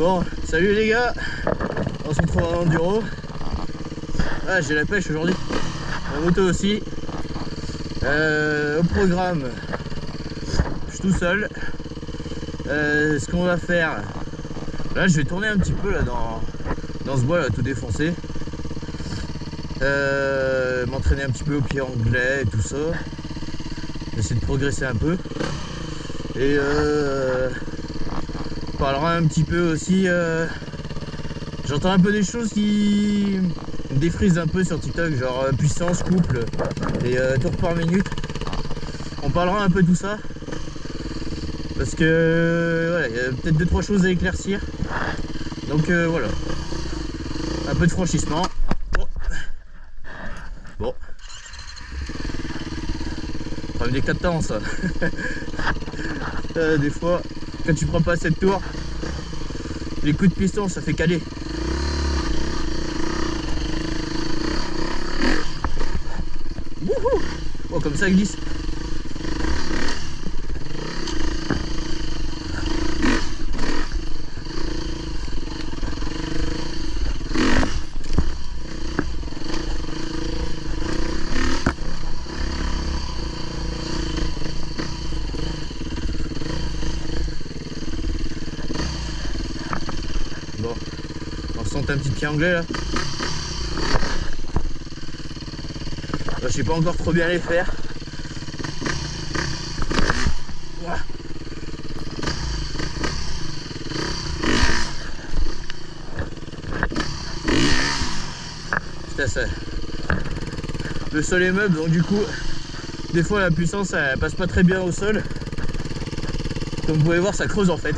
Bon, salut les gars, on se retrouve en enduro. Ah, j'ai la pêche aujourd'hui, la moto aussi. Au programme, je suis tout seul. Ce qu'on va faire, là je vais tourner un petit peu là dans ce bois là tout défoncé. M'entraîner un petit peu au pied anglais et tout ça. Essayer de progresser un peu. Et on parlera un petit peu aussi. J'entends un peu des choses qui me défrisent un peu sur TikTok, genre puissance, couple et tours par minute. On parlera un peu de tout ça. Parce que voilà, il y a peut-être 2-3 choses à éclaircir. Donc voilà. Un peu de franchissement. Bon. Problème des 4 temps ça. Des fois, quand tu prends pas assez de tours, les coups de piston ça fait caler. Wouhou! Oh, comme ça glisse. Bon, on se sent un petit pied anglais là. Je sais pas encore trop bien les faire. Voilà. Putain, ça. Le sol est meuble, donc du coup, des fois la puissance elle passe pas très bien au sol. Comme vous pouvez voir, ça creuse en fait.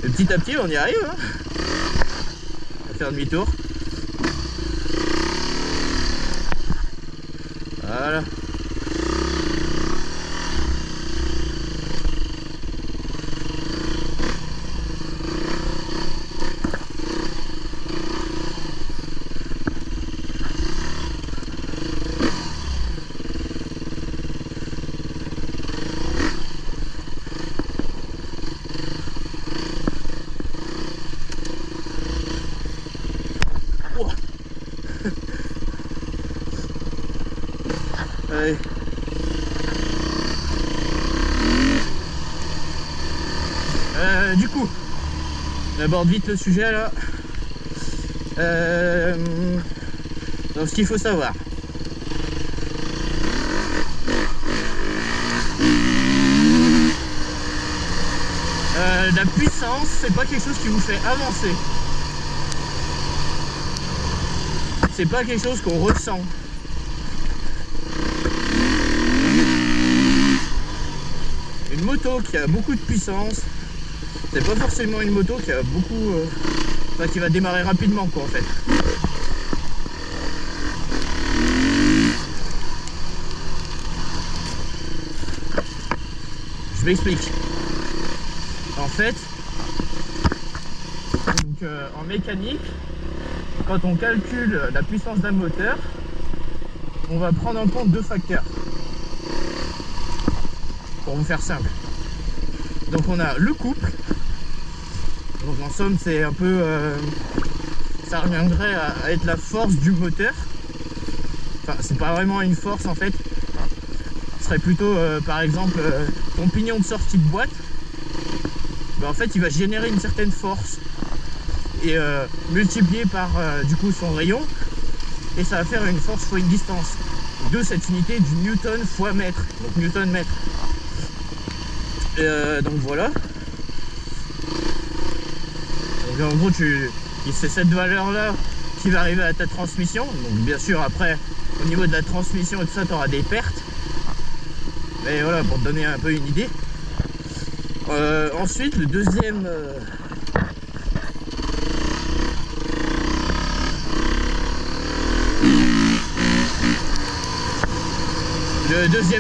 Et petit à petit, on y arrive. Hein. On va faire demi-tour. Voilà. Allez. Du coup, on aborde vite le sujet là. Donc ce qu'il faut savoir. La puissance, c'est pas quelque chose qui vous fait avancer. C'est pas quelque chose qu'on ressent. Une moto qui a beaucoup de puissance, c'est pas forcément une moto qui a beaucoup... enfin, qui va démarrer rapidement quoi en fait. Je m'explique. En fait, donc, en mécanique, quand on calcule la puissance d'un moteur, on va prendre en compte 2 facteurs. Pour vous faire simple. Donc on a le couple. Donc en somme c'est un peu... ça reviendrait à être la force du moteur. Enfin c'est pas vraiment une force en fait. Ce serait plutôt par exemple ton pignon de sortie de boîte. Ben, en fait il va générer une certaine force. Et multiplié par du coup son rayon. Et ça va faire une force fois une distance. De cette unité du newton fois mètre. Donc newton mètre. Donc voilà. Donc en gros c'est cette valeur là qui va arriver à ta transmission. Donc bien sûr après au niveau de la transmission et tout ça tu auras des pertes. Mais voilà pour te donner un peu une idée. Ensuite le deuxième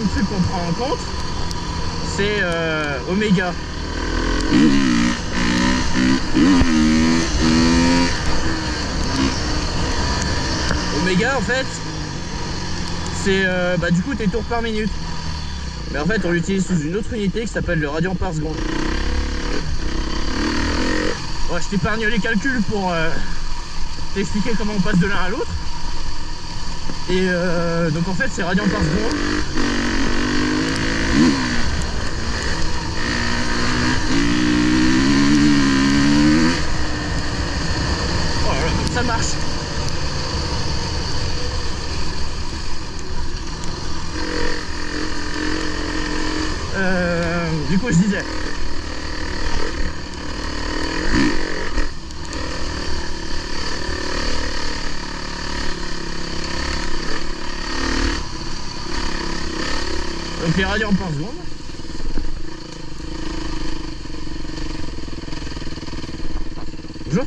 truc qu'on prend en compte, c'est Oméga. Oméga en fait, c'est du coup tes tours par minute. Mais en fait on l'utilise sous une autre unité qui s'appelle le radian par seconde. Bon, je t'épargne les calculs pour t'expliquer comment on passe de l'un à l'autre. Et donc en fait c'est radian par seconde. Voilà, donc ça marche. Du coup je disais donc les radians par seconde. Bonjour.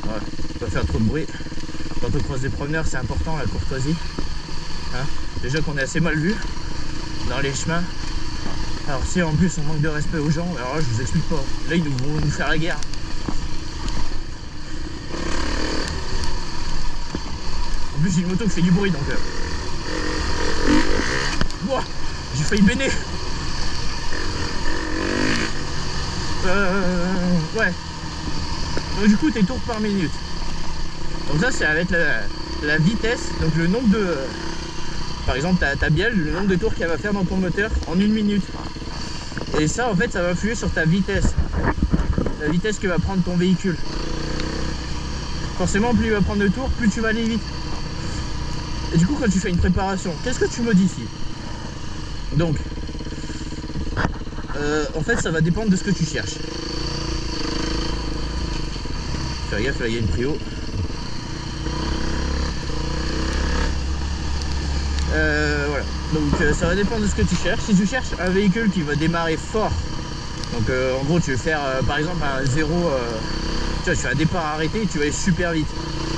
Ouais, pas faire trop de bruit. Quand on croise des promeneurs, c'est important la courtoisie. Hein, déjà qu'on est assez mal vu dans les chemins. Alors si en plus on manque de respect aux gens, alors là je vous explique pas. Là ils vont nous faire la guerre. En plus j'ai une moto qui fait du bruit donc Ouah, j'ai failli béner. Ouais. Donc du coup tes tours par minute. Donc ça c'est avec la vitesse, donc le nombre de... Par exemple ta bielle, le nombre de tours qu'elle va faire dans ton moteur en 1 minute. Et ça en fait ça va influer sur ta vitesse. La vitesse que va prendre ton véhicule. Forcément plus il va prendre de tours, plus tu vas aller vite. Et du coup quand tu fais une préparation, qu'est-ce que tu modifies? Donc en fait ça va dépendre de ce que tu cherches. Fais gaffe, là il y a une prio. Voilà, donc ça va dépendre de ce que tu cherches. Si tu cherches un véhicule qui va démarrer fort, donc en gros tu veux faire par exemple un 0, tu vois, tu fais un départ arrêté et tu vas aller super vite.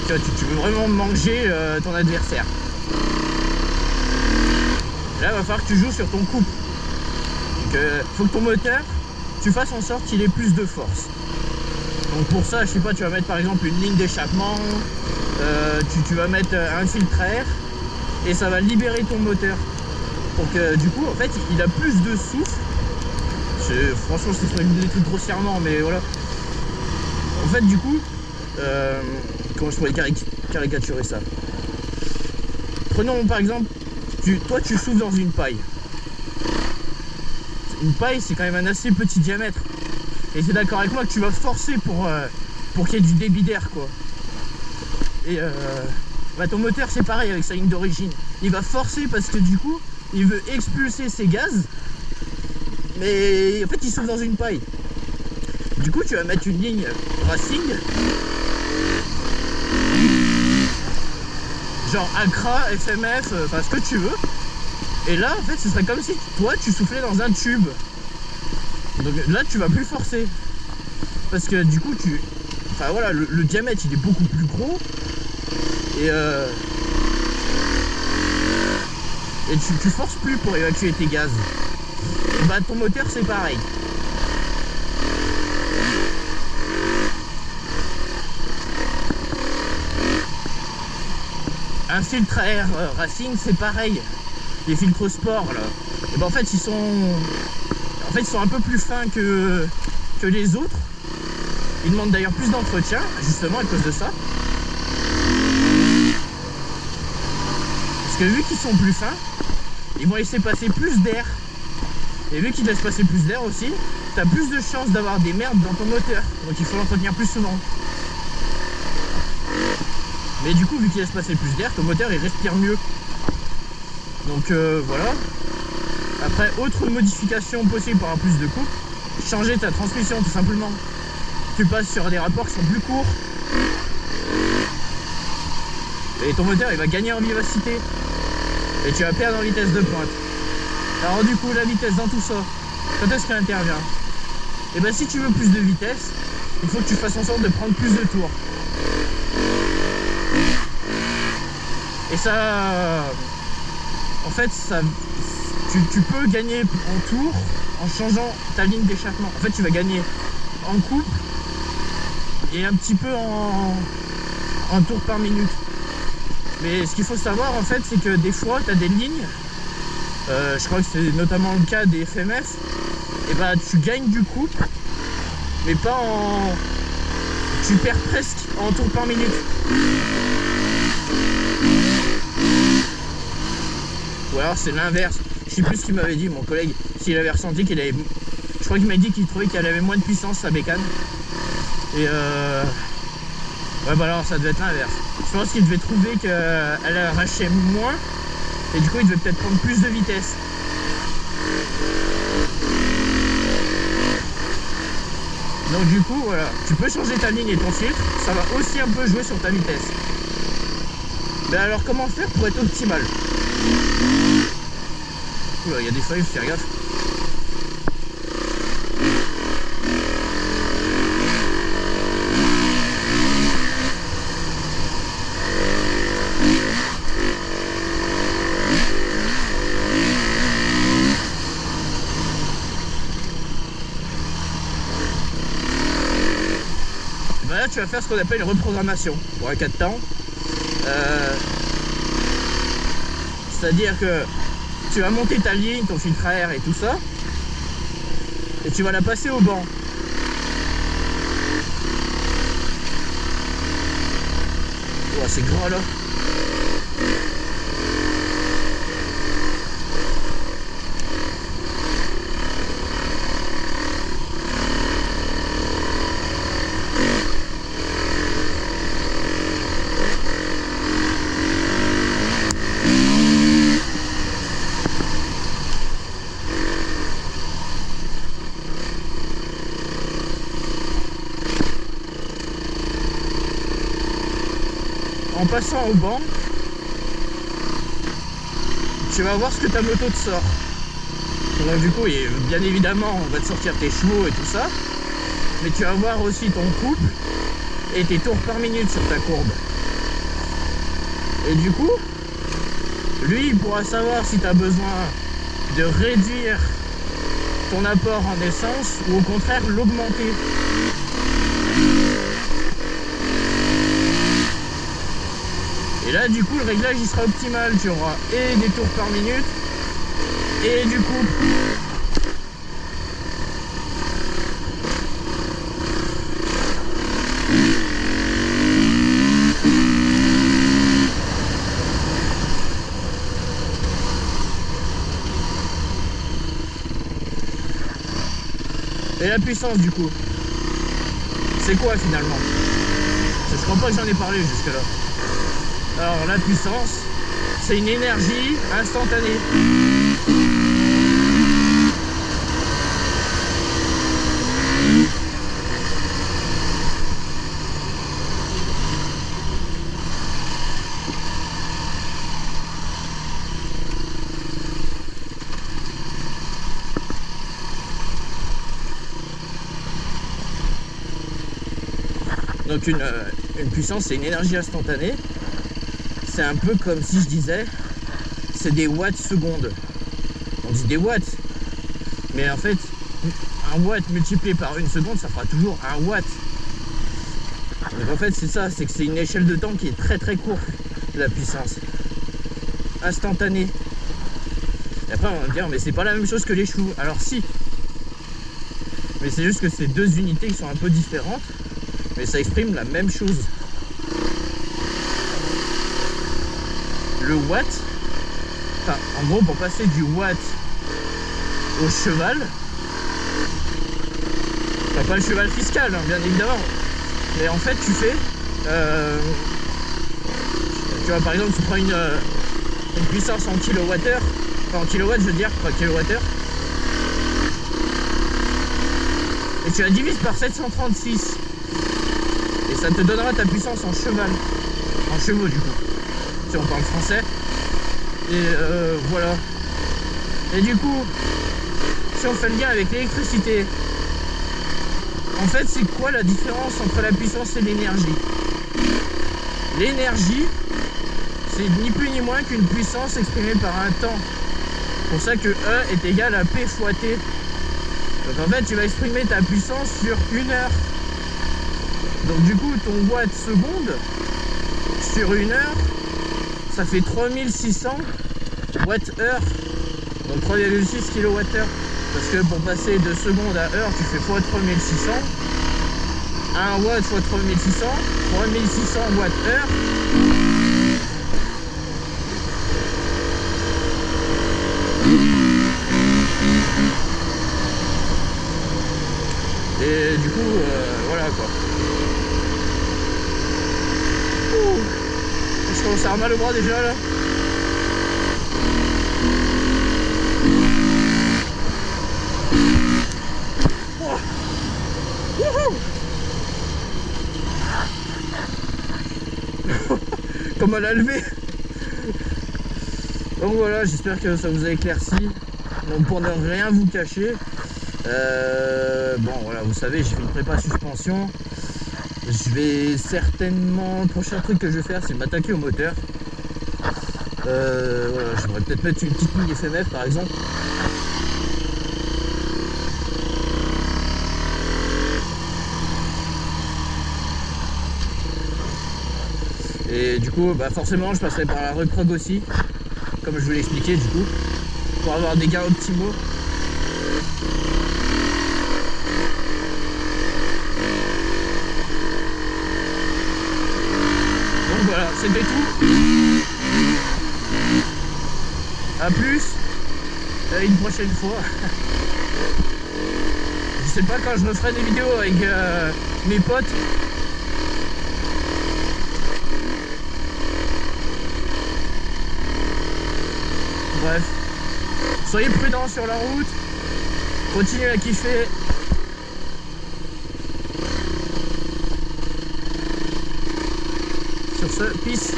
Tu vois, tu veux vraiment manger ton adversaire. Là il va falloir que tu joues sur ton couple. Donc faut que ton moteur, tu fasses en sorte qu'il ait plus de force. Donc pour ça, je sais pas, tu vas mettre par exemple une ligne d'échappement, tu vas mettre un filtre à air et ça va libérer ton moteur. Donc du coup, en fait, il a plus de souffle. Franchement, je t'explique des trucs grossièrement, mais voilà. En fait, du coup, comment je pourrais caricaturer ça? Prenons par exemple, toi tu souffles dans une paille. Une paille, c'est quand même un assez petit diamètre. Et c'est d'accord avec moi que tu vas forcer pour qu'il y ait du débit d'air, quoi. Et bah, ton moteur, c'est pareil avec sa ligne d'origine. Il va forcer parce que du coup, il veut expulser ses gaz. Mais en fait, il souffle dans une paille. Du coup, tu vas mettre une ligne racing. Genre Accra, FMF, enfin ce que tu veux. Et là, en fait, ce serait comme si toi, tu soufflais dans un tube. Donc là, tu vas plus forcer. Parce que du coup, enfin voilà, le diamètre, il est beaucoup plus gros. Et tu forces plus pour évacuer tes gaz. Et bah, ton moteur, c'est pareil. Un filtre à air racing, c'est pareil. Les filtres sport là, et ben en fait ils sont un peu plus fins que les autres. Ils demandent d'ailleurs plus d'entretien justement à cause de ça. Parce que vu qu'ils sont plus fins, ils vont laisser passer plus d'air. Et vu qu'ils laissent passer plus d'air aussi, tu as plus de chances d'avoir des merdes dans ton moteur. Donc il faut l'entretenir plus souvent. Mais du coup vu qu'il laisse passer plus d'air, ton moteur il respire mieux. Donc voilà. Après, autre modification possible pour avoir plus de couple, changer ta transmission tout simplement. Tu passes sur des rapports qui sont plus courts. Et ton moteur il va gagner en vivacité. Et tu vas perdre en vitesse de pointe. Alors du coup la vitesse dans tout ça, quand est-ce qu'elle intervient? Et ben si tu veux plus de vitesse, il faut que tu fasses en sorte de prendre plus de tours. Et ça... En fait, tu peux gagner en tour en changeant ta ligne d'échappement. En fait, tu vas gagner en couple et un petit peu en tour par minute. Mais ce qu'il faut savoir en fait, c'est que des fois tu as des lignes, je crois que c'est notamment le cas des FMF, et bah tu gagnes du couple, mais pas en... Tu perds presque en tours par minute. Ou alors c'est l'inverse. Je sais plus ce qu'il m'avait dit mon collègue, s'il avait ressenti qu'il avait... Je crois qu'il m'a dit qu'il trouvait qu'elle avait moins de puissance sa bécane. Et ouais bah alors ça devait être l'inverse. Je pense qu'il devait trouver qu'elle arrachait moins. Et du coup il devait peut-être prendre plus de vitesse. Donc du coup voilà, tu peux changer ta ligne et ton filtre, ça va aussi un peu jouer sur ta vitesse. Mais alors comment faire pour être optimal? Oula, il y a des feuilles, faut faire gaffe. Ben là tu vas faire ce qu'on appelle une reprogrammation pour un 4 temps. C'est-à-dire que tu vas monter ta ligne, ton filtre à air et tout ça, et tu vas la passer au banc. Oh, c'est gras là. En passant au banc, tu vas voir ce que ta moto te sort. Donc du coup, bien évidemment, on va te sortir tes chevaux et tout ça, mais tu vas voir aussi ton couple et tes tours par minute sur ta courbe. Et du coup, lui, il pourra savoir si tu as besoin de réduire ton apport en essence ou au contraire l'augmenter. Et là, du coup, le réglage il sera optimal. Tu auras et des tours par minute et du couple. Et la puissance, du coup, c'est quoi finalement? Je crois pas que j'en ai parlé jusque là. Alors la puissance, c'est une énergie instantanée. Donc une puissance, c'est une énergie instantanée. C'est un peu comme si je disais, c'est des watts secondes. On dit des watts, mais en fait, un watt multiplié par une seconde, ça fera toujours un watt. Donc en fait, c'est ça, c'est que c'est une échelle de temps qui est très très courte, la puissance. Instantanée. Et après, on va me dire, mais c'est pas la même chose que les chevaux. Alors si. Mais c'est juste que c'est deux unités qui sont un peu différentes, mais ça exprime la même chose. Le watt, enfin, en gros, pour passer du watt au cheval, enfin, pas le cheval fiscal, hein, bien évidemment, mais en fait, tu fais, tu vois, par exemple, tu prends une puissance en kilowattheure, enfin en kilowatts, je veux dire, pas kilowattheure, et tu la divises par 736, et ça te donnera ta puissance en cheval, en chevaux du coup. Si on parle français, et voilà. Et du coup, si on fait le lien avec l'électricité, en fait, c'est quoi la différence entre la puissance et l'énergie? L'énergie, c'est ni plus ni moins qu'une puissance exprimée par un temps. C'est pour ça que E est égal à P fois T. Donc en fait, tu vas exprimer ta puissance sur une heure. Donc du coup, ton watt seconde sur une heure, ça fait 3600 Wh. Donc 3,6 kWh. Parce que pour passer de seconde à heure, tu fais x 3600. 1 watt x 3600. 3600 Wh. Et du coup, voilà quoi. Ouh. Je commence à avoir mal au bras déjà là. Oh. Comme elle a levé. Donc voilà, j'espère que ça vous a éclairci. Donc pour ne rien vous cacher, bon voilà, vous savez, j'ai fait une prépa suspension. Je vais certainement, le prochain truc que je vais faire, c'est m'attaquer au moteur. Voilà, j'aimerais peut-être mettre une petite ligne FMF par exemple. Et du coup, bah forcément, je passerai par la reprog aussi, comme je vous l'ai expliqué du coup, pour avoir des gains optimaux. Donc voilà, c'était tout. A plus, une prochaine fois. Je sais pas quand je referai des vidéos avec mes potes. Bref, soyez prudents sur la route, continuez à kiffer. Sur ce, peace.